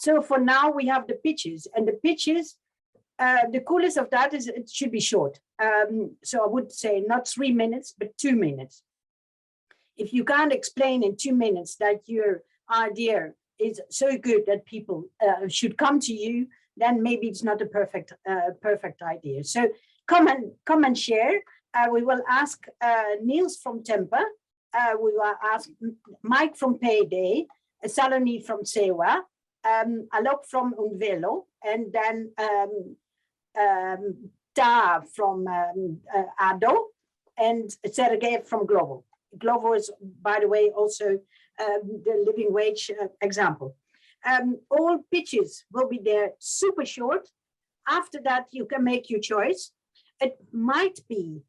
So for now, we have the pitches, and the pitches, the coolest of that is it should be short. So I would say not 3 minutes, but 2 minutes. If you can't explain in 2 minutes that your idea is so good that people should come to you, then maybe it's not a perfect idea. So come and share. We will ask Niels from Temper. We will ask Mike from Payday, Saloni from Sewa, Alok from Unvelo, and then Ta from Ado, and Sergey from Global. Global is, by the way, also the living wage example. All pitches will be there, super short. After that, you can make your choice. It might be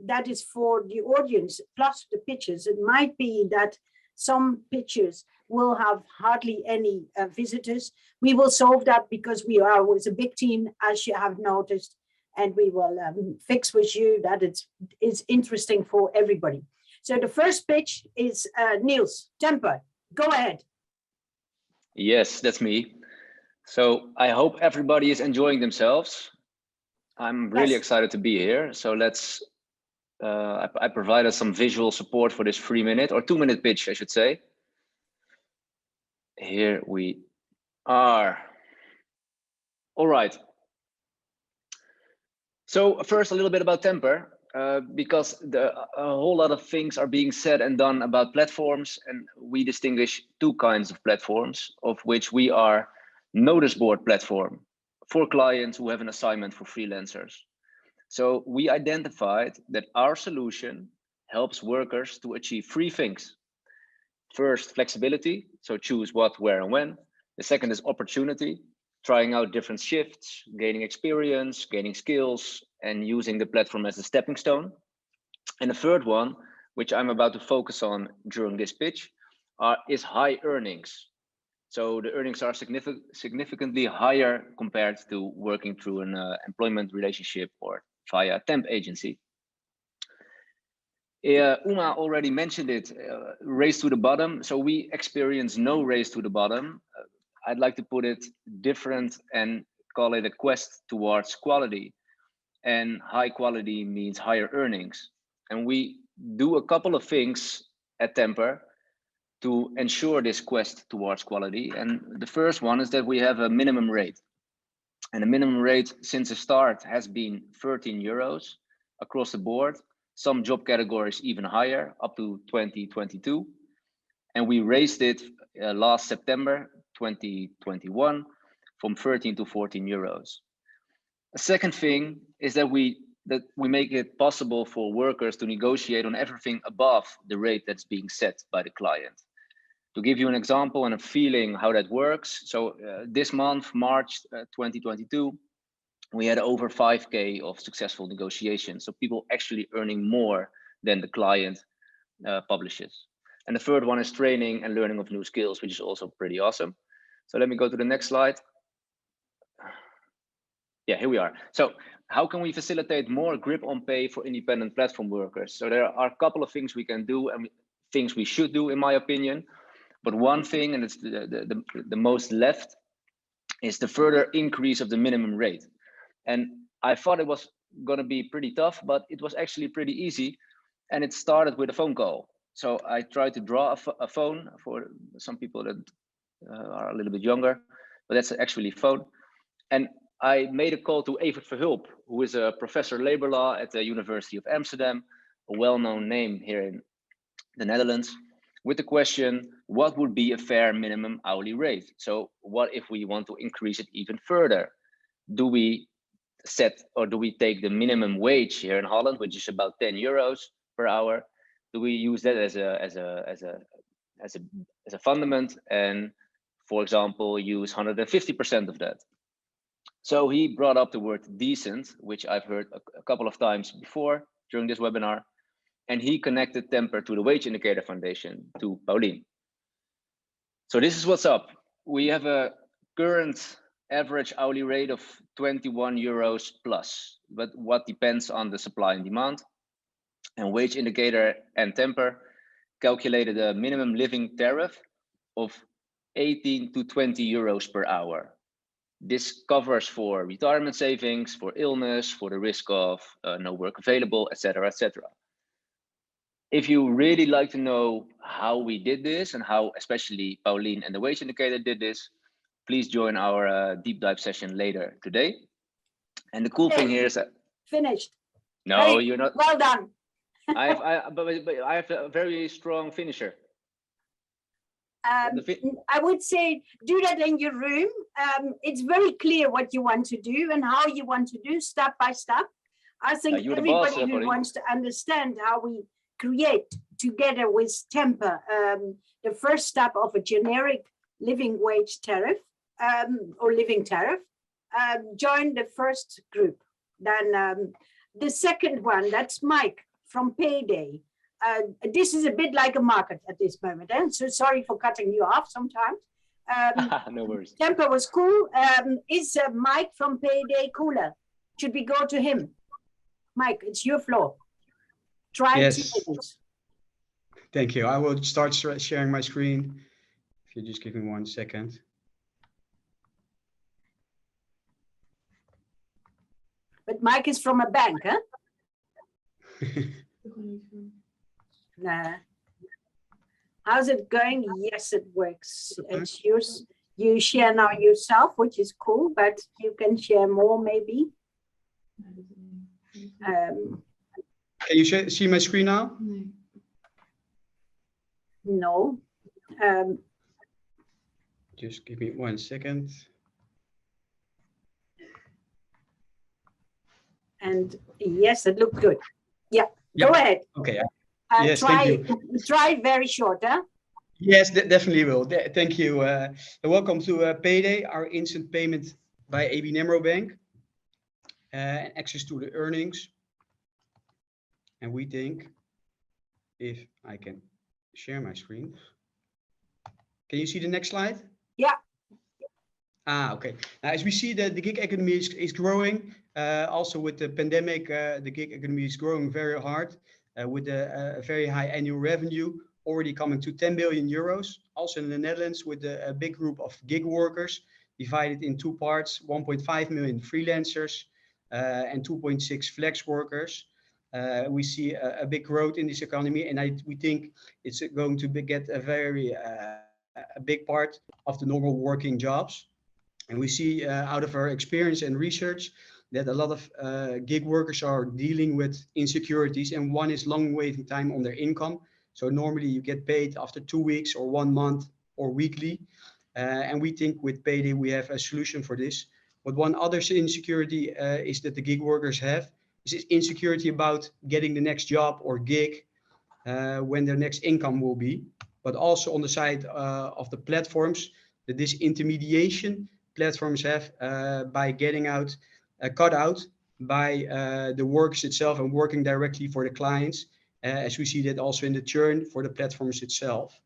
that is for the audience plus the pitches. It might be that some pitches will have hardly any visitors. We will solve that because we are with a big team, as you have noticed, and we will fix with you that it's interesting for everybody. So the first pitch is Niels, Temper. Go ahead. Yes, that's me. So I hope everybody is enjoying themselves. I'm really excited to be here. So let's, I provided some visual support for this 3-minute or 2-minute pitch, I should say. Here we are. All right. So first, a little bit about Temper. Because a whole lot of things are being said and done about platforms, and we distinguish 2 kinds of platforms, of which we are notice board platform for clients who have an assignment for freelancers. So we identified that our solution helps workers to achieve 3 things. First, flexibility, so choose what, where, and when. The second is opportunity, trying out different shifts, gaining experience, gaining skills, and using the platform as a stepping stone. And the third one, which I'm about to focus on during this pitch, is high earnings. So the earnings are significantly higher compared to working through an employment relationship or via a temp agency. Uma already mentioned it, race to the bottom. So we experience no race to the bottom. I'd like to put it different and call it a quest towards quality. And high quality means higher earnings. And we do a couple of things at Temper to ensure this quest towards quality. And the first one is that we have a minimum rate. And the minimum rate since the start has been 13 euros across the board. Some job categories even higher, up to 2022. And we raised it last September 2021 from 13 to 14 euros. A second thing is that we make it possible for workers to negotiate on everything above the rate that's being set by the client. To give you an example and a feeling how that works, so this month, March 2022, we had over 5K of successful negotiations. So people actually earning more than the client publishes. And the third one is training and learning of new skills, which is also pretty awesome. So let me go to the next slide. Yeah, here we are. So how can we facilitate more grip on pay for independent platform workers? So there are a couple of things we can do and things we should do, in my opinion. But one thing, and it's the most left, is the further increase of the minimum rate. And I thought it was going to be pretty tough, but it was actually pretty easy. And it started with a phone call. So I tried to draw a phone for some people that are a little bit younger, but that's actually phone. And I made a call to Evert Verhulp, who is a professor labor law at the University of Amsterdam, a well-known name here in the Netherlands, with the question, what would be a fair minimum hourly rate? So what if we want to increase it even further? Do we set, or do we take the minimum wage here in Holland, which is about 10 euros per hour? Do we use that as a fundament and, for example, use 150% of that? So he brought up the word decent, which I've heard a couple of times before during this webinar, and he connected Temper to the Wage Indicator Foundation, to Pauline. So this is what's up. We have a current average hourly rate of 21 euros plus, but what depends on the supply and demand. And Wage Indicator and Temper calculated a minimum living tariff of 18 to 20 euros per hour. This covers for retirement savings, for illness, for the risk of no work available, etc., etc. If you really like to know how we did this and how especially Pauline and the Wage Indicator did this, please join our deep dive session later today. And the cool thing here is that finished. no, Hey, you're not. Well done. But I have a very strong finisher. I would say do that in your room. It's very clear what you want to do and how you want to do step by step. I think everybody who wants to understand how we create together with Temper the first step of a generic living wage tariff or living tariff, join the first group. Then the second one, that's Mike from Payday. This is a bit like a market at this moment. So sorry for cutting you off sometimes. No worries. Temper was cool. Is Mike from Payday cooler? Should we go to him? Mike, it's your floor. Try yes. 2 minutes. Thank you. I will start sharing my screen. If you just give me 1 second. But Mike is from a bank, huh? Nah. How's it going? Yes, it works. It's yours. You share now yourself, which is cool, but you can share more maybe. Can you see my screen now? No. Just give me 1 second. And yes, it looked good. Yeah, yep. Go ahead. Okay. Yes, thank you. Try very short, huh? Yes, definitely will. Thank you. Welcome to Payday, our instant payment by ABN AMRO Bank. And access to the earnings. And we think, if I can share my screen. Can you see the next slide? Yeah. Okay. Now, as we see that the gig economy is growing, also with the pandemic, the gig economy is growing very hard with a very high annual revenue, already coming to 10 billion euros. Also in the Netherlands with a big group of gig workers divided in 2 parts, 1.5 million freelancers and 2.6 flex workers. We see a big growth in this economy, and we think it's going to get a big part of the normal working jobs. And we see out of our experience and research that a lot of gig workers are dealing with insecurities, and one is long waiting time on their income. So normally you get paid after 2 weeks or 1 month or weekly. And we think with Payday we have a solution for this. But one other insecurity is that the gig workers have is insecurity about getting the next job or gig when their next income will be. But also on the side of the platforms, that this intermediation platforms have by getting cut out by the workers itself and working directly for the clients, as we see that also in the churn for the platforms itself.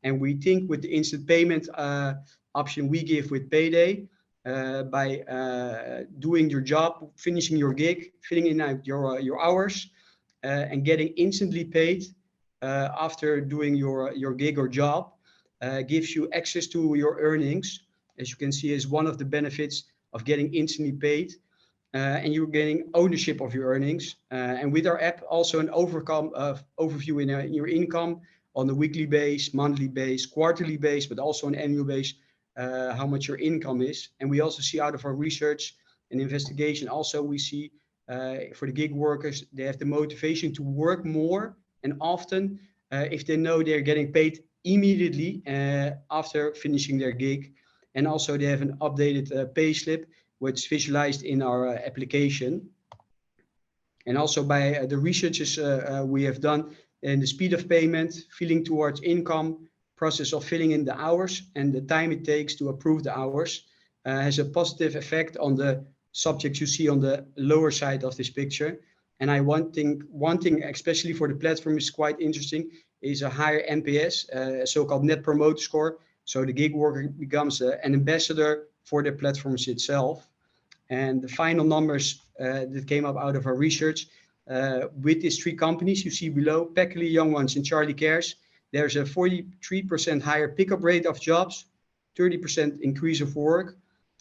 And we think with the instant payment option we give with Payday, by doing your job, finishing your gig, filling in out your hours, and getting instantly paid after doing your gig or job, gives you access to your earnings, as you can see, is one of the benefits of getting instantly paid, and you're getting ownership of your earnings. And with our app, also an overview in your income on a weekly base, monthly base, quarterly base, but also on annual base, how much your income is. And we also see out of our research and investigation, also we see for the gig workers, they have the motivation to work more and often if they know they're getting paid immediately after finishing their gig. And also they have an updated pay slip, which is visualized in our application. And also by the researches we have done in the speed of payment, feeling towards income, process of filling in the hours, and the time it takes to approve the hours has a positive effect on the subjects you see on the lower side of this picture. And one thing, especially for the platform, is quite interesting, is a higher NPS, a so-called net promoter score. So the gig worker becomes an ambassador for the platforms itself. And the final numbers that came up out of our research with these 3 companies you see below, Peckley, Young Ones, and Charlie Cares, there's a 43% higher pickup rate of jobs, 30% increase of work.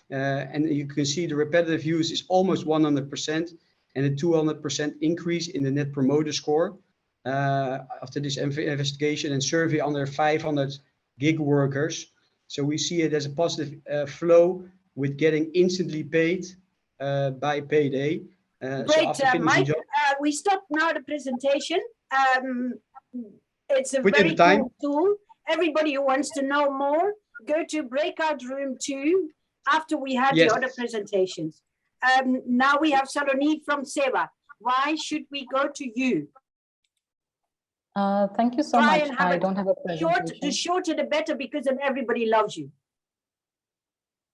And you can see the repetitive use is almost 100% and a 200% increase in the net promoter score after this investigation and survey under 500 gig workers. So we see it as a positive flow with getting instantly paid by payday. Great, Mike. We stop now the presentation. It's a very cool tool. Everybody who wants to know more, go to breakout room 2 after we had the other presentations. Now we have Saloni from Sewa. Why should we go to you? Thank you so much. I don't have a presentation. The shorter the better, because then everybody loves you.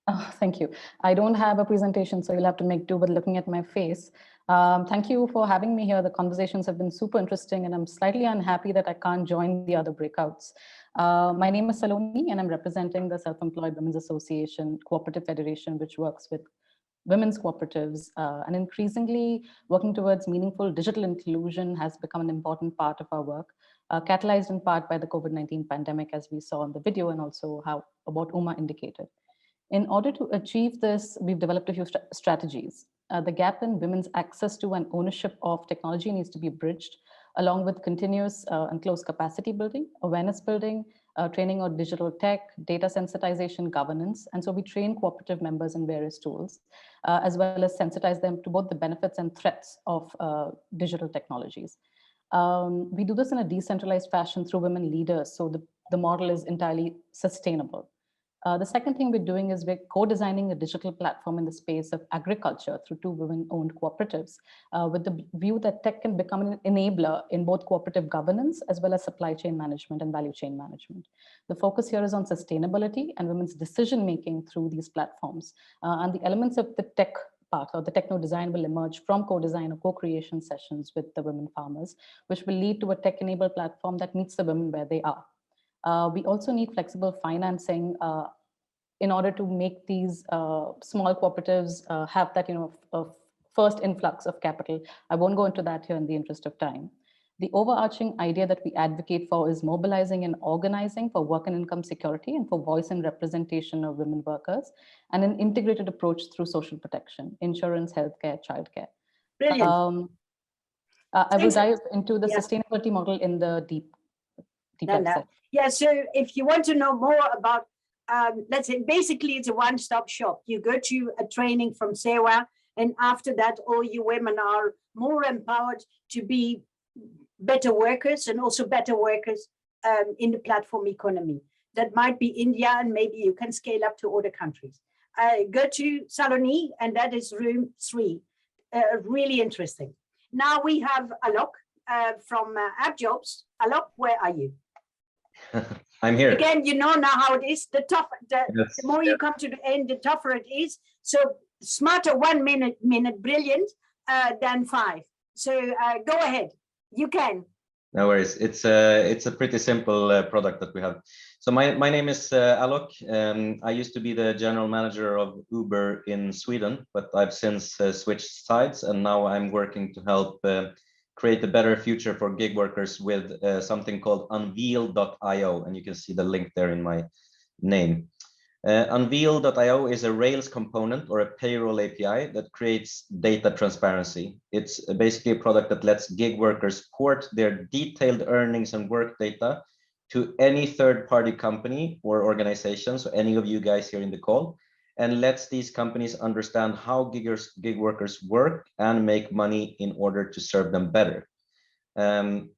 Oh, thank you. I don't have a presentation, so you'll have to make do with looking at my face. Thank you for having me here. The conversations have been super interesting, and I'm slightly unhappy that I can't join the other breakouts. My name is Saloni, and I'm representing the Self-Employed Women's Association Cooperative Federation, which works with women's cooperatives, and increasingly working towards meaningful digital inclusion has become an important part of our work, catalyzed in part by the COVID-19 pandemic, as we saw in the video, and also how what Uma indicated. In order to achieve this, we've developed a few strategies. The gap in women's access to and ownership of technology needs to be bridged, along with continuous and close capacity building, awareness building, training on digital tech, data sensitization, governance. And so we train cooperative members in various tools, as well as sensitize them to both the benefits and threats of digital technologies. We do this in a decentralized fashion through women leaders, so the model is entirely sustainable. The second thing we're doing is we're co-designing a digital platform in the space of agriculture through 2 women-owned cooperatives, with the view that tech can become an enabler in both cooperative governance as well as supply chain management and value chain management. The focus here is on sustainability and women's decision-making through these platforms. And the elements of the tech part or the techno design will emerge from co-design or co-creation sessions with the women farmers, which will lead to a tech-enabled platform that meets the women where they are. We also need flexible financing in order to make these small cooperatives have that first influx of capital. I won't go into that here in the interest of time. The overarching idea that we advocate for is mobilizing and organizing for work and income security and for voice and representation of women workers, and an integrated approach through social protection, insurance, healthcare, childcare. Brilliant. I will dive into the sustainability model in the deep dive. Yeah, so if you want to know more about, let's say, basically it's a one-stop shop. You go to a training from Sewa, and after that, all you women are more empowered to be better workers, and also better workers in the platform economy. That might be India, and maybe you can scale up to other countries. Go to Saloni, and that is room 3. Really interesting. Now we have Alok from AppJobs. Alok, where are you? I'm here. Again, you know now how it is. The more you come to the end, the tougher it is. So smarter 1 minute brilliant than 5. So go ahead. You can. No worries. It's a pretty simple product that we have. So my name is Alok. I used to be the general manager of Uber in Sweden, but I've since switched sides, and now I'm working to help create a better future for gig workers with something called Unveil.io, and you can see the link there in my name. Unveil.io is a Rails component or a payroll API that creates data transparency. It's basically a product that lets gig workers port their detailed earnings and work data to any third-party company or organization, so any of you guys here in the call, and lets these companies understand how gig workers work and make money in order to serve them better. And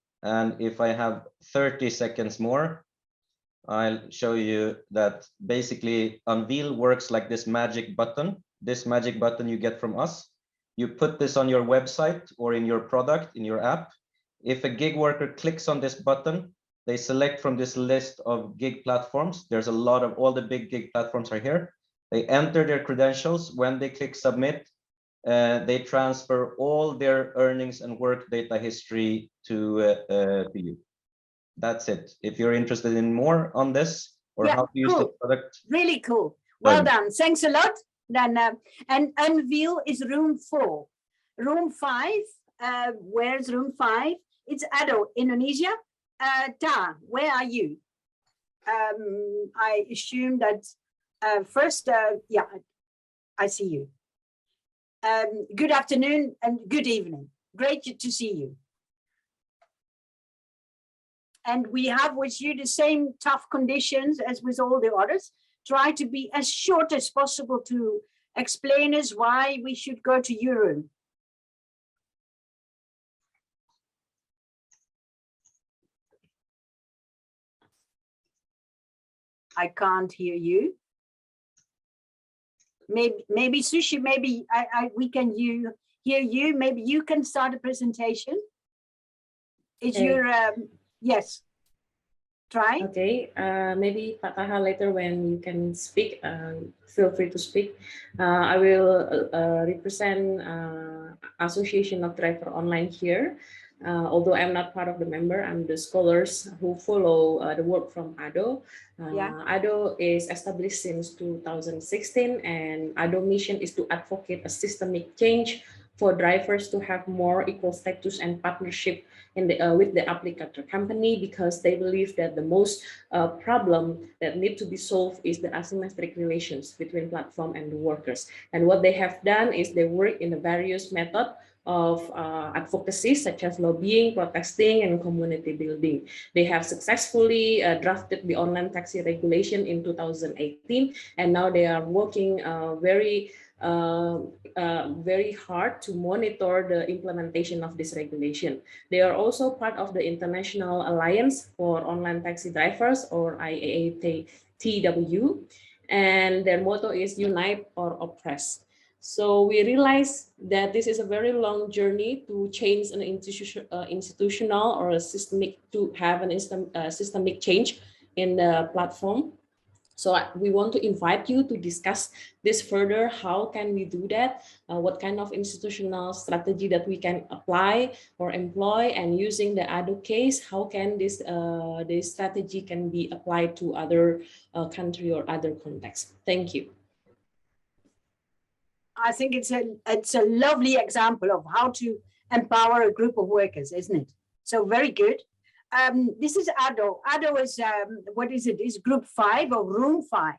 if I have 30 seconds more, I'll show you that basically Unveil works like this magic button. This magic button you get from us. You put this on your website or in your product, in your app. If a gig worker clicks on this button, they select from this list of gig platforms. There's a lot of, all the big gig platforms are here. They enter their credentials. When they click submit, they transfer all their earnings and work data history to you. That's it. If you're interested in more on this or how to use the product. Really cool. Well done. Thanks a lot. Then and Unveil is room 4. Room 5. Where's room 5? It's Ado, Indonesia. Ta, where are you? I assume that First, yeah, I see you. Good afternoon and good evening. Great to see you. And we have with you the same tough conditions as with all the others. Try to be as short as possible to explain us why we should go to your room. I can't hear you. Maybe Sushi, maybe we can hear you. Maybe you can start a presentation. Is your yes? Try. Okay, maybe Fataha later when you can speak, feel free to speak. I will represent Association of Driver Online here. Although I'm not part of the member, I'm the scholars who follow the work from ADO. ADO is established since 2016, and ADO mission is to advocate a systemic change for drivers to have more equal status and partnership in the, with the applicator company, because they believe that the most problem that need to be solved is the asymmetric relations between platform and the workers. And what they have done is they work in the various methods of advocacy, such as lobbying, protesting, and community building. They have successfully drafted the online taxi regulation in 2018, and now they are working very hard to monitor the implementation of this regulation. They are also part of the International Alliance for Online Taxi Drivers, or IAATW, and their motto is Unite or Oppress. So we realize that this is a very long journey to change an institutional or a systemic, to have an systemic change in the platform. So we want to invite you to discuss this further. How can we do that? What kind of institutional strategy that we can apply or employ, and using the ADO case, how can this strategy can be applied to other country or other contexts? Thank you. I think it's a lovely example of how to empower a group of workers, isn't it? So very good. This is ADO. ADO is, what is it? Is group 5 or room 5.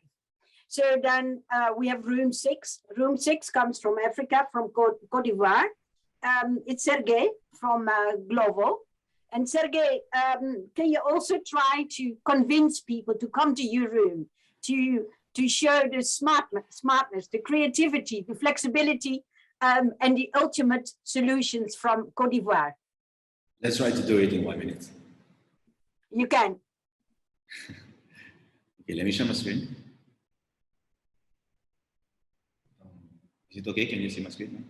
So then we have room 6. Room 6 comes from Africa, from Cote d'Ivoire. It's Sergey from Global. And Sergey, can you also try to convince people to come to your room, to show the smartness, the creativity, the flexibility, and the ultimate solutions from Cote d'Ivoire? Let's try to do it in 1 minute. You can. Okay, let me share my screen. Is it okay? Can you see my screen now?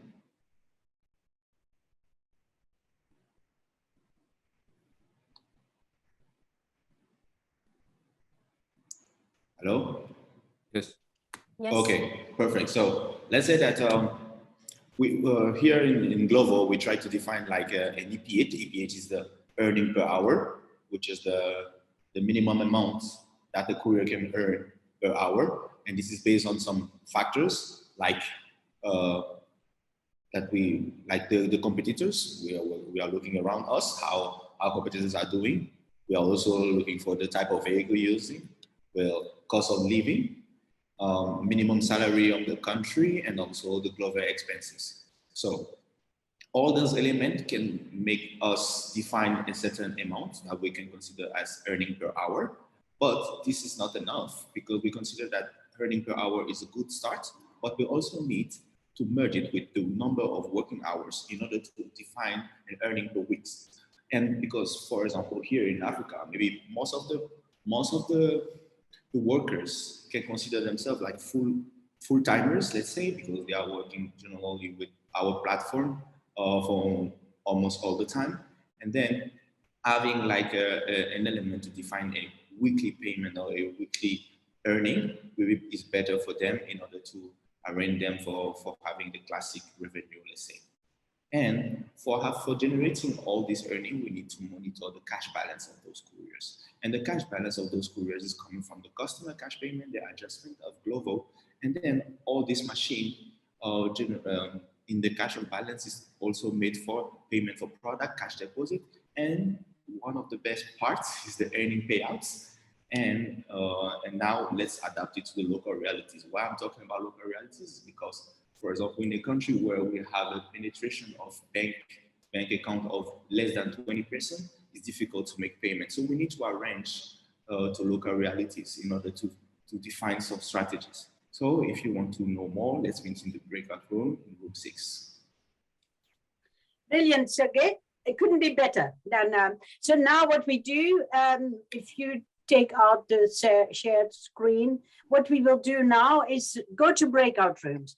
Hello? Yes. Yes. Okay, perfect. So let's say that we here in Glovo, we try to define like an EPH. EPH is the earning per hour, which is the minimum amount that the courier can earn per hour. And this is based on some factors like that we like the competitors. We are looking around us, how our competitors are doing. We are also looking for the type of vehicle using, well, cost of living, minimum salary of the country, and also the global expenses. So all those elements can make us define a certain amount that we can consider as earning per hour. But this is not enough, because we consider that earning per hour is a good start, but we also need to merge it with the number of working hours in order to define an earning per week. And because, for example, here in Africa, maybe most of the workers can consider themselves like full-timers, let's say, because they are working generally with our platform for almost all the time. And then having like an element to define a weekly payment or a weekly earning is better for them in order to arrange them for having the classic revenue, let's say. And for generating all this earning, we need to monitor the cash balance of those couriers. And the cash balance of those couriers is coming from the customer cash payment, the adjustment of Glovo, and then all this machine in the cash balance is also made for payment for product, cash deposit, and one of the best parts is the earning payouts. And now let's adapt it to the local realities. Why I'm talking about local realities is because, for example, in a country where we have a penetration of bank account of less than 20%, it's difficult to make payments. So we need to arrange to local realities in order to define some strategies. So if you want to know more, let's meet in the breakout room in room 6. Brilliant, Sergey. It couldn't be better than so now what we do, if you take out the shared screen, what we will do now is go to breakout rooms.